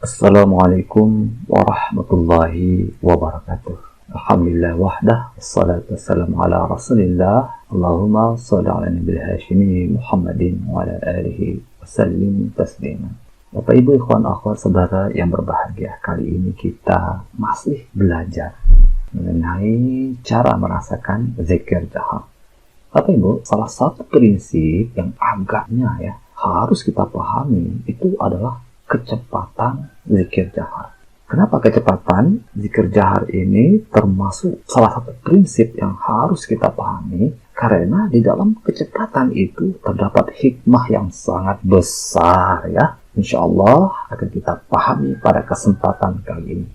Assalamualaikum warahmatullahi wabarakatuh. Alhamdulillah wahdah, wassalatu wassalamu ala rasulillah. Allahumma salli ala nabil hashimi Muhammadin wa ala alihi wasallim taslima. Bapak ibu ikhwan akhwat saudara yang berbahagia, kali ini kita masih belajar mengenai cara merasakan zikir jahar. Bapak ibu, salah satu prinsip yang agaknya harus kita pahami itu adalah kecepatan zikir jahar. Kenapa kecepatan zikir jahar ini termasuk salah satu prinsip yang harus kita pahami? Karena di dalam kecepatan itu terdapat hikmah yang sangat besar Insya Allah akan kita pahami pada kesempatan kali ini.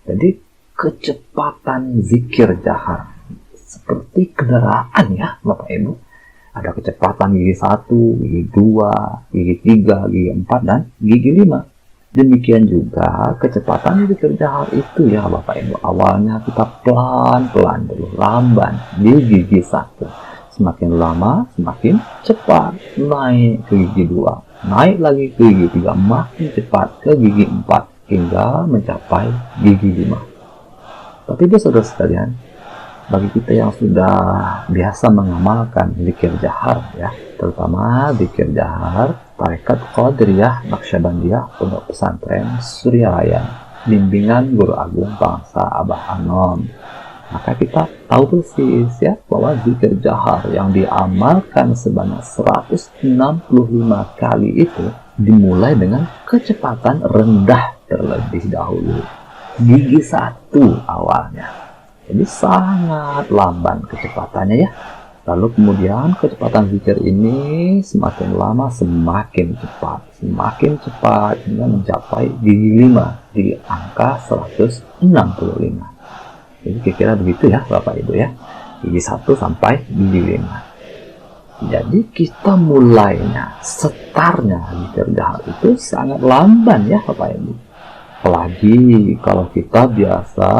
Jadi kecepatan zikir jahar seperti kendaraan Bapak Ibu. Ada kecepatan gigi 1, gigi 2, gigi 3, gigi 4, dan gigi 5. Demikian juga kecepatan zikir jahar itu Bapak Ibu. Awalnya kita pelan-pelan dulu, lamban di gigi 1. Semakin lama, semakin cepat. Naik ke gigi 2, naik lagi ke gigi 3, makin cepat ke gigi 4, hingga mencapai gigi 5. Tapi saudara sekalian, bagi kita yang sudah biasa mengamalkan zikir jahar terutama zikir jahar Tarekat Qadiriyah Naqsyabandiyah Pondok Pesantren Suryalaya bimbingan Guru Agung Bangsa Abah Anom, maka kita tahu persis bahwa zikir jahar yang diamalkan sebanyak 165 kali itu dimulai dengan kecepatan rendah terlebih dahulu, gigi 1 awalnya. Jadi sangat lamban kecepatannya Lalu kemudian kecepatan zikir ini semakin lama semakin cepat hingga mencapai gigi 5 di angka 165. Jadi kira-kira begitu Bapak Ibu gigi 1 sampai gigi 5. Jadi kita mulainya, startnya zikir jahar itu sangat lamban Bapak Ibu. Apalagi kalau kita biasa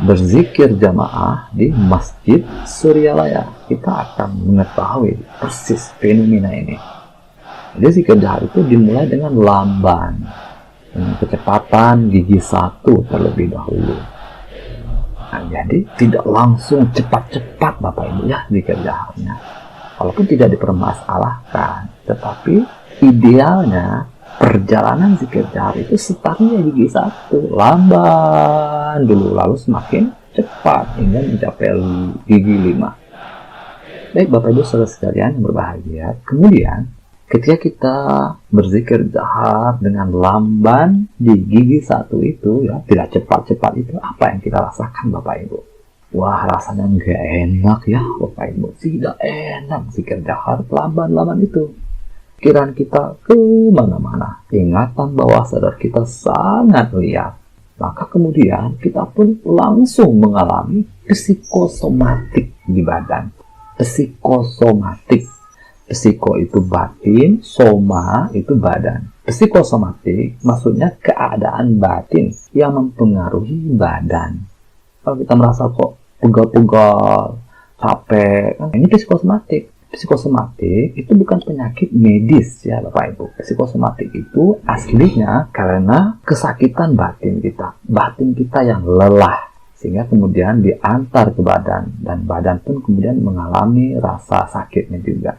berzikir jamaah di Masjid Suryalaya, kita akan mengetahui persis fenomena ini. Jadi zikir jahar itu dimulai dengan lamban, dengan kecepatan gigi 1 terlebih dahulu. Nah, jadi tidak langsung cepat-cepat Bapak Ibu zikir jaharnya. Walaupun tidak dipermasalahkan, tetapi idealnya perjalanan zikir jahar itu startnya gigi 1, lamban dulu, lalu semakin cepat hingga mencapai gigi 5. Baik Bapak Ibu saudara sekalian yang berbahagia, kemudian ketika kita berzikir jahar dengan lamban di gigi 1 itu tidak cepat-cepat itu, apa yang kita rasakan Bapak Ibu? Wah, rasanya nggak enak Bapak Ibu, tidak enak zikir jahar lamban-lamban itu. Pikiran kita ke mana-mana, ingatan bawah sadar kita sangat liar. Maka kemudian kita pun langsung mengalami psikosomatik di badan. Psikosomatik, psiko itu batin, soma itu badan. Psikosomatik maksudnya keadaan batin yang mempengaruhi badan. Kalau kita merasa kok pegal-pegal, capek, ini psikosomatik. Psikosomatik itu bukan penyakit medis Bapak Ibu. Psikosomatik itu aslinya karena kesakitan batin kita. Batin kita yang lelah, sehingga kemudian diantar ke badan, dan badan pun kemudian mengalami rasa sakitnya juga.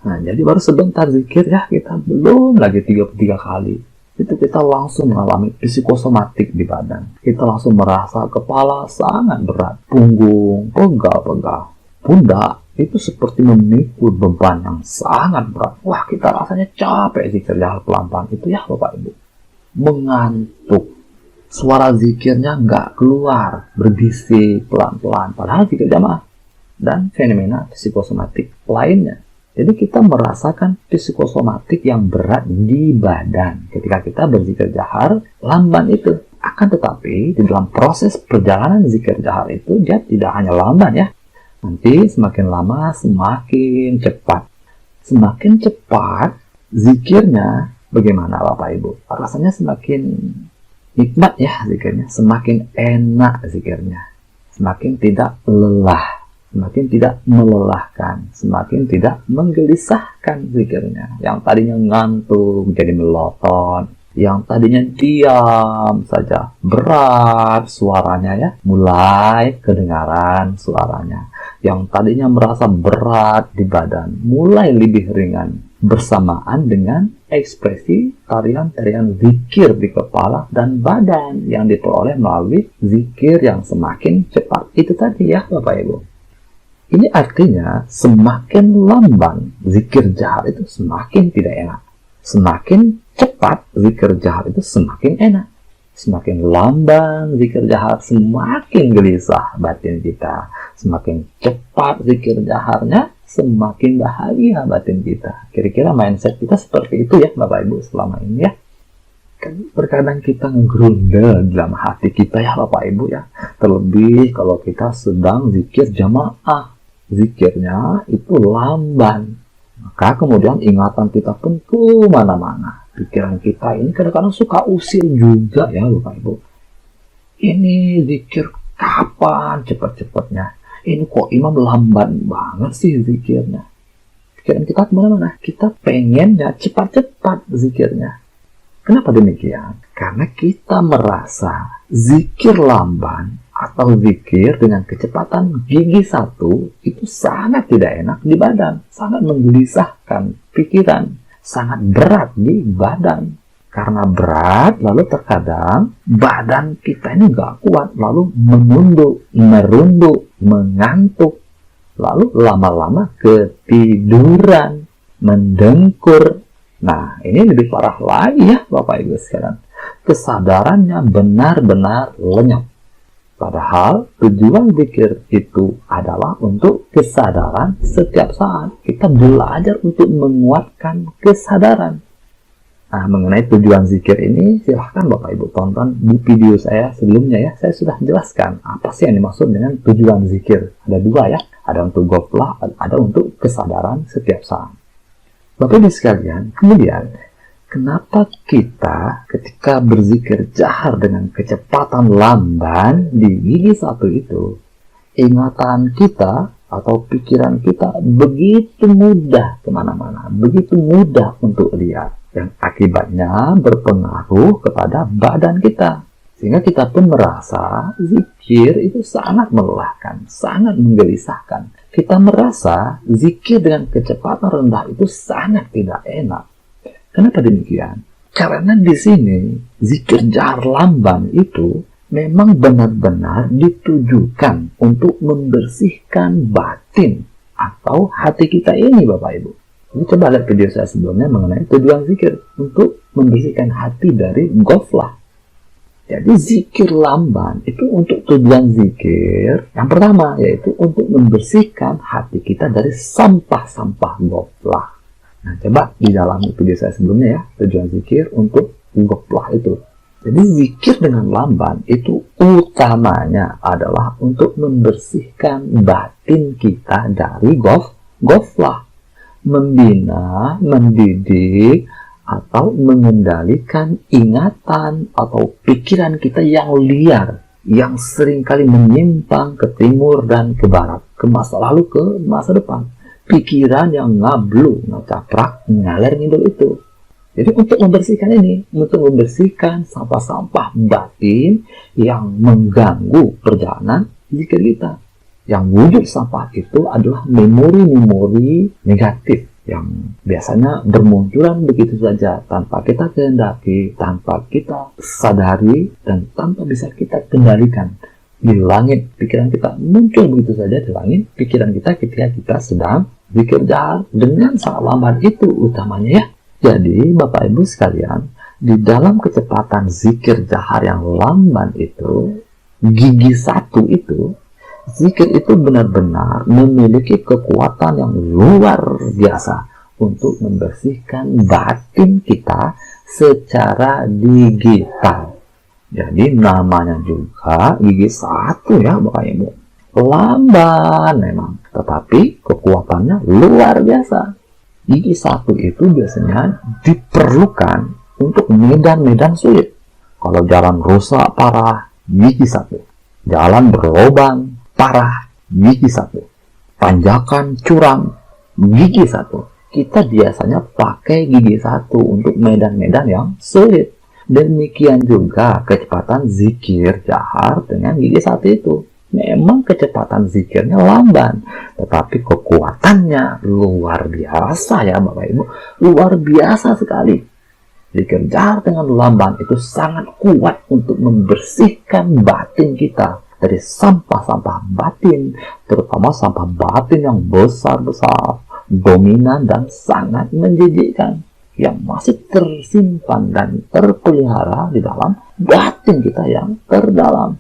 Nah, jadi baru sebentar zikir kita belum lagi 33 kali. Itu kita langsung mengalami psikosomatik di badan. Kita langsung merasa kepala sangat berat, punggung pegal-pegal, pundak itu seperti memikul beban yang sangat berat. Wah, kita rasanya capek zikir jahar pelan-pelan itu Bapak Ibu. Mengantuk. Suara zikirnya nggak keluar, berbisik pelan-pelan. Padahal zikir jamaah. Dan fenomena psikosomatik lainnya. Jadi kita merasakan psikosomatik yang berat di badan ketika kita berzikir jahar lamban itu. Akan tetapi di dalam proses perjalanan zikir jahar itu dia tidak hanya lamban Nanti semakin lama semakin cepat. Semakin cepat zikirnya bagaimana Bapak Ibu? Rasanya semakin nikmat zikirnya, semakin enak zikirnya. Semakin tidak lelah, semakin tidak melelahkan, semakin tidak menggelisahkan zikirnya. Yang tadinya ngantuk jadi melotot, Yang tadinya diam saja, berat suaranya ya, mulai kedengaran suaranya. Yang tadinya merasa berat di badan, mulai lebih ringan bersamaan dengan ekspresi tarian-tarian zikir di kepala dan badan yang diperoleh melalui zikir yang semakin cepat. Itu tadi ya Bapak Ibu. Ini artinya semakin lamban zikir jahar itu semakin tidak enak. Semakin cepat zikir jahar itu semakin enak. Semakin lamban zikir jahar semakin gelisah batin kita. Semakin cepat zikir jaharnya semakin bahagia batin kita. Kira-kira mindset kita seperti itu ya Bapak Ibu selama ini ya. Kan terkadang kita ngegrundel dalam hati kita ya Bapak Ibu ya. Terlebih kalau kita sedang zikir jamaah. Zikirnya itu lamban. Maka kemudian ingatan kita pun kemana-mana. Pikiran kita ini kadang-kadang suka usil juga ya Bapak Ibu. Ini zikir kapan cepat-cepatnya? Ini kok imam lamban banget sih zikirnya. Pikiran kita kemana-mana. Kita pengennya cepat-cepat zikirnya. Kenapa demikian? Karena kita merasa zikir lamban atau zikir dengan kecepatan gigi 1 itu sangat tidak enak di badan. Sangat menggelisahkan pikiran. Sangat berat di badan. Karena berat, lalu terkadang badan kita ini gak kuat, lalu menunduk, merunduk, mengantuk, lalu lama-lama ketiduran, mendengkur. Nah, ini lebih parah lagi ya Bapak Ibu sekalian. Kesadarannya benar-benar lenyap. Padahal tujuan zikir itu adalah untuk kesadaran setiap saat. Kita belajar untuk menguatkan kesadaran. Nah, mengenai tujuan zikir ini, silahkan Bapak Ibu tonton di video saya sebelumnya ya. Saya sudah jelaskan apa sih yang dimaksud dengan tujuan zikir. Ada dua ya. Ada untuk ghaflah, ada untuk kesadaran setiap saat. Bapak Ibu sekalian, kemudian kenapa kita ketika berzikir jahar dengan kecepatan lamban di gigi 1 itu, ingatan kita atau pikiran kita begitu mudah kemana-mana, begitu mudah untuk lihat, yang akibatnya berpengaruh kepada badan kita. Sehingga kita pun merasa zikir itu sangat melelahkan, sangat menggelisahkan. Kita merasa zikir dengan kecepatan rendah itu sangat tidak enak. Kenapa demikian? Karena di sini zikir jahar lamban itu memang benar-benar ditujukan untuk membersihkan batin atau hati kita ini Bapak Ibu. Ini coba lihat video saya sebelumnya mengenai tujuan zikir untuk membersihkan hati dari ghaflah. Jadi zikir lamban itu untuk tujuan zikir yang pertama, yaitu untuk membersihkan hati kita dari sampah-sampah ghaflah. Nah, coba di dalam video saya sebelumnya ya, tujuan zikir untuk ghaflah itu. Jadi zikir dengan lamban itu utamanya adalah untuk membersihkan batin kita dari ghaflah. Membina, mendidik, atau mengendalikan ingatan atau pikiran kita yang liar, yang seringkali menyimpang ke timur dan ke barat, ke masa lalu, ke masa depan. Pikiran yang ngablu, ngacaprak, ngalir ngidul itu. Jadi untuk membersihkan ini, untuk membersihkan sampah-sampah batin yang mengganggu perjalanan zikir kita. Yang wujud sampah itu adalah memori-memori negatif yang biasanya bermunculan begitu saja tanpa kita kehendaki, tanpa kita sadari, dan tanpa bisa kita kendalikan. Di langit pikiran kita muncul begitu saja di langit pikiran kita ketika kita sedang zikir jahar dengan sangat lamban itu utamanya ya. Jadi Bapak Ibu sekalian, di dalam kecepatan zikir jahar yang lamban itu, gigi 1 itu, zikir itu benar-benar memiliki kekuatan yang luar biasa untuk membersihkan batin kita secara digital. Jadi namanya juga gigi 1 ya Bapak Ibu. Lamban memang, tetapi kekuatannya luar biasa. Gigi 1 itu biasanya diperlukan untuk medan-medan sulit. Kalau jalan rusak parah, gigi 1. Jalan berlobang parah, gigi 1. Tanjakan curam, gigi 1. Kita biasanya pakai gigi 1 untuk medan-medan yang sulit. Demikian juga kecepatan zikir jahar dengan gigi satu itu. Memang kecepatan zikirnya lamban, tetapi kekuatannya luar biasa ya Bapak Ibu. Luar biasa sekali. Zikir jahar dengan lamban itu sangat kuat untuk membersihkan batin kita dari sampah-sampah batin, terutama sampah batin yang besar-besar, dominan dan sangat menjijikkan, yang masih tersimpan dan terpelihara di dalam batin kita yang terdalam.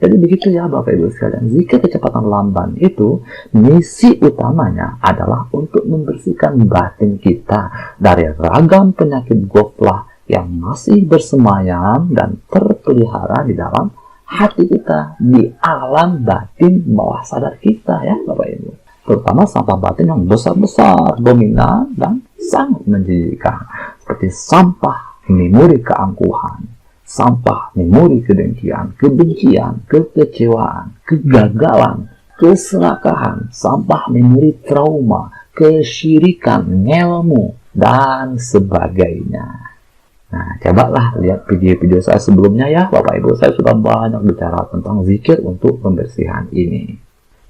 Jadi begitu ya Bapak Ibu sekalian, zikir kecepatan lamban itu misi utamanya adalah untuk membersihkan batin kita dari ragam penyakit goflah yang masih bersemayam dan terpelihara di dalam hati kita, di alam batin bawah sadar kita ya Bapak Ibu. Terutama sampah batin yang besar-besar, dominan dan sangat menjijikkan, seperti sampah memori keangkuhan, sampah memori kedengkian, kebencian, kekecewaan, kegagalan, keserakahan, sampah memori trauma, kesyirikan, ngelmu, dan sebagainya. Nah, cobalah lihat video-video saya sebelumnya ya, Bapak Ibu. Saya sudah banyak bicara tentang zikir untuk pembersihan ini.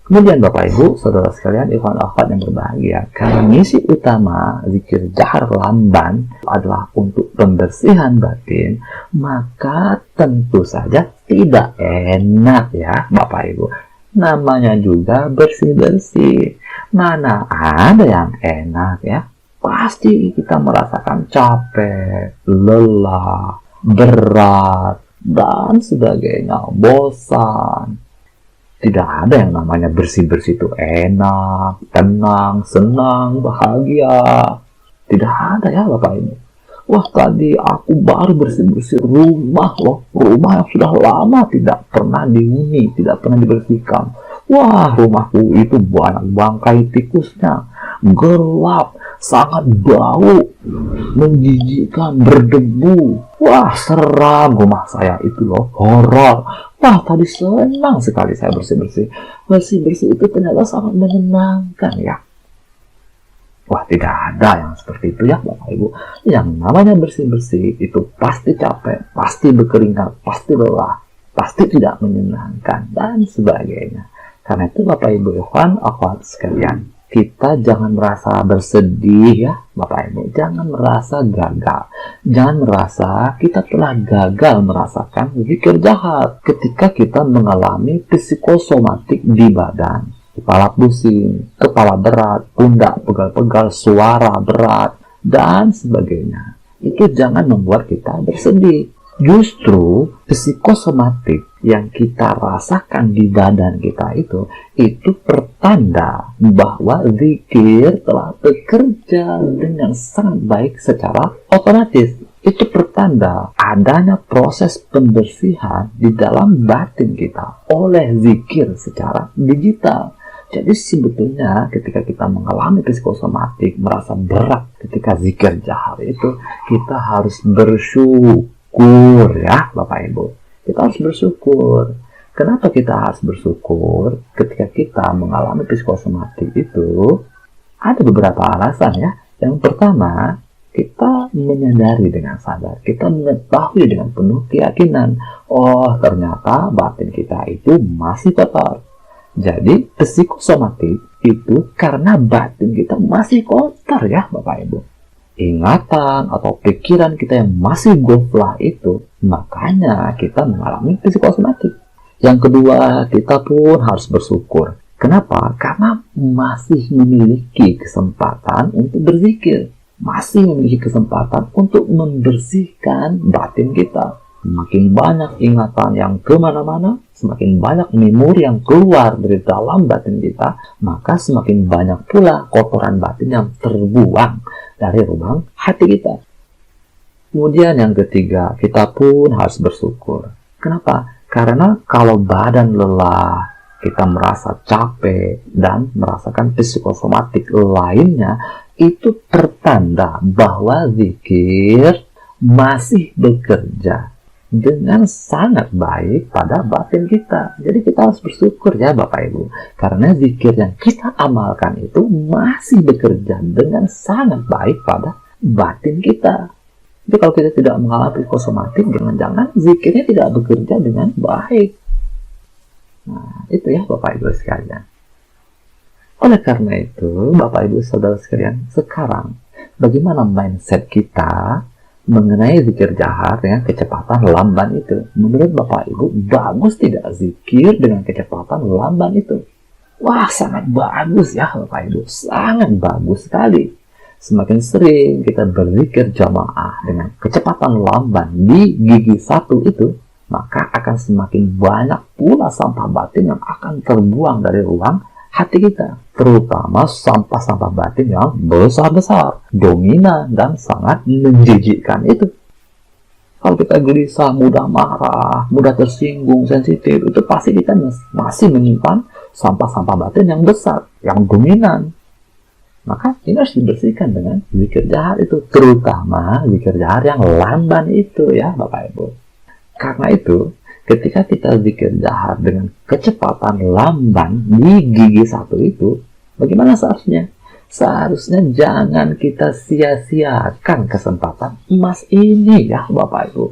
Kemudian Bapak Ibu, saudara sekalian, ikhwan akhwat yang berbahagia, karena misi utama zikir jahar lamban adalah untuk pembersihan batin, maka tentu saja tidak enak ya Bapak Ibu. Namanya juga bersih-bersih. Mana ada yang enak ya? Pasti kita merasakan capek, lelah, berat, dan sebagainya, bosan. Tidak ada yang namanya bersih-bersih itu enak, tenang, senang, bahagia. Tidak ada ya Bapak Ibu. Wah, tadi aku baru bersih-bersih rumah loh. Rumah yang sudah lama tidak pernah dihuni, tidak pernah dibersihkan. Wah, rumahku itu banyak bangkai tikusnya. Gelap, sangat bau, menjijikkan, berdebu. Wah, seram rumah saya itu loh, horor. Wah, tadi senang sekali saya bersih-bersih. Bersih-bersih itu ternyata sangat menyenangkan ya. Wah, tidak ada yang seperti itu ya Bapak Ibu. Yang namanya bersih-bersih itu pasti capek, pasti berkeringat, pasti lelah, pasti tidak menyenangkan, dan sebagainya. Karena itu Bapak Ibu ikhwan akhwat sekalian, kita jangan merasa bersedih ya Bapak Ibu, jangan merasa gagal, jangan merasa kita telah gagal merasakan zikir jahar ketika kita mengalami psikosomatik di badan, kepala pusing, kepala berat, pundak pegal-pegal, suara berat, dan sebagainya. Itu jangan membuat kita bersedih. Justru psikosomatik yang kita rasakan di badan kita itu pertanda bahwa zikir telah bekerja dengan sangat baik secara otomatis. Itu pertanda adanya proses pembersihan di dalam batin kita oleh zikir secara digital. Jadi sebetulnya ketika kita mengalami psikosomatik, merasa berat ketika zikir jahar itu, kita harus bersyukur ya Bapak Ibu. Kita harus bersyukur. Kenapa kita harus bersyukur ketika kita mengalami psikosomatik itu? Ada beberapa alasan ya. Yang pertama, kita menyadari dengan sadar, kita mengetahui dengan penuh keyakinan, oh ternyata batin kita itu masih kotor. Jadi psikosomatik itu karena batin kita masih kotor ya Bapak Ibu. Ingatan atau pikiran kita yang masih goflah itu, makanya kita mengalami psikosomatik. Yang kedua, kita pun harus bersyukur. Kenapa? Karena masih memiliki kesempatan untuk berzikir, masih memiliki kesempatan untuk membersihkan batin kita. Semakin banyak ingatan yang kemana-mana, semakin banyak memori yang keluar dari dalam batin kita, maka semakin banyak pula kotoran batin yang terbuang dari lubang hati kita. Kemudian yang ketiga, kita pun harus bersyukur. Kenapa? Karena kalau badan lelah, kita merasa capek, dan merasakan psikosomatik lainnya, itu pertanda bahwa zikir masih bekerja dengan sangat baik pada batin kita. Jadi kita harus bersyukur ya Bapak Ibu, karena zikir yang kita amalkan itu masih bekerja dengan sangat baik pada batin kita. Jadi kalau kita tidak mengalami psikosomatik, jangan-jangan zikirnya tidak bekerja dengan baik. Nah, itu ya Bapak Ibu sekalian. Oleh karena itu, Bapak Ibu Saudara sekalian, sekarang bagaimana mindset kita mengenai zikir jahar dengan kecepatan lamban itu? Menurut Bapak Ibu, bagus tidak zikir dengan kecepatan lamban itu? Wah, sangat bagus ya Bapak Ibu, sangat bagus sekali. Semakin sering kita berzikir jamaah dengan kecepatan lamban di gigi satu itu, maka akan semakin banyak pula sampah batin yang akan terbuang dari ruang hati kita, terutama sampah-sampah batin yang besar-besar, dominan, dan sangat menjijikkan itu. Kalau kita gelisah, mudah marah, mudah tersinggung, sensitif, itu pasti kita masih menyimpan sampah-sampah batin yang besar, yang dominan. Maka ini harus dibersihkan dengan zikir jahar itu, terutama zikir jahar yang lamban itu ya Bapak Ibu. Karena itu, ketika kita zikir jahar dengan kecepatan lamban di gigi satu itu, bagaimana seharusnya? Seharusnya jangan kita sia-siakan kesempatan emas ini ya Bapak Ibu.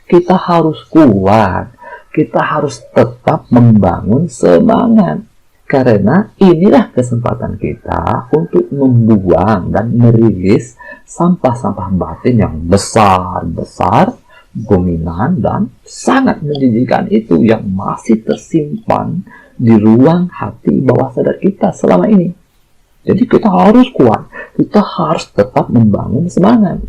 Kita harus kuat, kita harus tetap membangun semangat. Karena inilah kesempatan kita untuk membuang dan merilis sampah-sampah batin yang besar-besar, dominan, dan sangat menjijikkan itu yang masih tersimpan di ruang hati bawah sadar kita selama ini. Jadi kita harus kuat, kita harus tetap membangun semangat.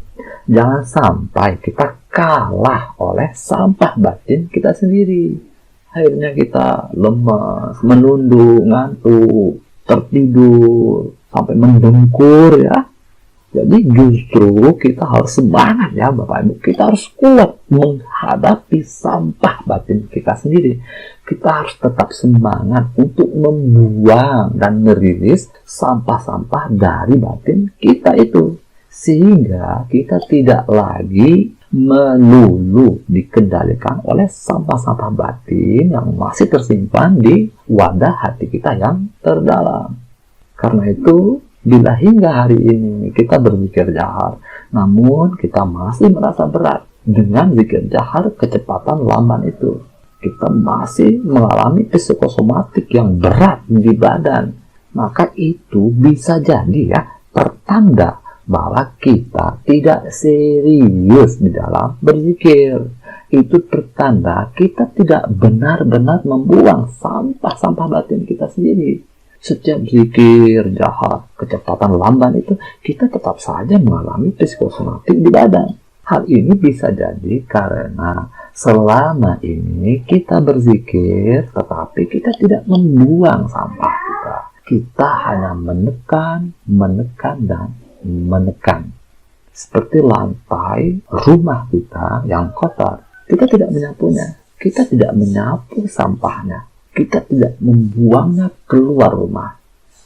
Jangan sampai kita kalah oleh sampah batin kita sendiri. Akhirnya kita lemas, menunduk, ngantuk, tertidur, sampai mendengkur ya. Jadi justru kita harus semangat ya Bapak Ibu. Kita harus kuat menghadapi sampah batin kita sendiri. Kita harus tetap semangat untuk membuang dan merilis sampah-sampah dari batin kita itu. Sehingga kita tidak lagi melulu dikendalikan oleh sampah-sampah batin yang masih tersimpan di wadah hati kita yang terdalam. Karena itu, bila hingga hari ini kita berzikir jahar, namun kita masih merasa berat dengan zikir jahar kecepatan lamban itu, kita masih mengalami psikosomatik yang berat di badan, maka itu bisa jadi ya pertanda bahwa kita tidak serius di dalam berzikir. Itu pertanda kita tidak benar-benar membuang sampah-sampah batin kita sendiri. Setiap zikir jahar kecepatan lamban itu, kita tetap saja mengalami psikosomatik di badan. Hal ini bisa jadi karena selama ini kita berzikir, tetapi kita tidak membuang sampah kita. Kita hanya menekan, dan menekan. Seperti lantai rumah kita yang kotor, kita tidak menyapunya, kita tidak menyapu sampahnya, kita tidak membuangnya keluar rumah,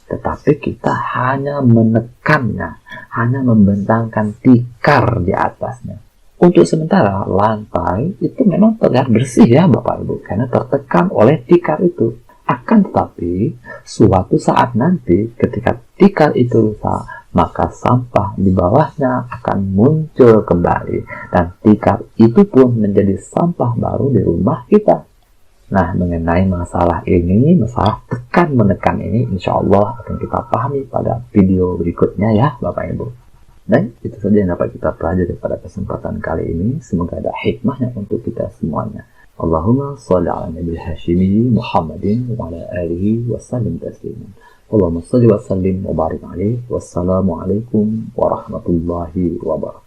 tetapi kita hanya menekannya, hanya membentangkan tikar di atasnya. Untuk sementara lantai itu memang terlihat bersih ya Bapak Ibu, karena tertekan oleh tikar itu. Akan tetapi suatu saat nanti ketika tikar itu rusak, maka sampah di bawahnya akan muncul kembali, dan tikar itu pun menjadi sampah baru di rumah kita. Nah, mengenai masalah ini, masalah tekan menekan ini, insya Allah akan kita pahami pada video berikutnya ya Bapak Ibu. Dan itu saja yang dapat kita pelajari pada kesempatan kali ini. Semoga ada hikmahnya untuk kita semuanya. Allahumma sholli ala nabi hashimi Muhammadin wa ala alihi wa sallim tasliman. Allahumma sholli wa sallim wa barik alaihi. Wassalamualaikum warahmatullahi wabarakatuh.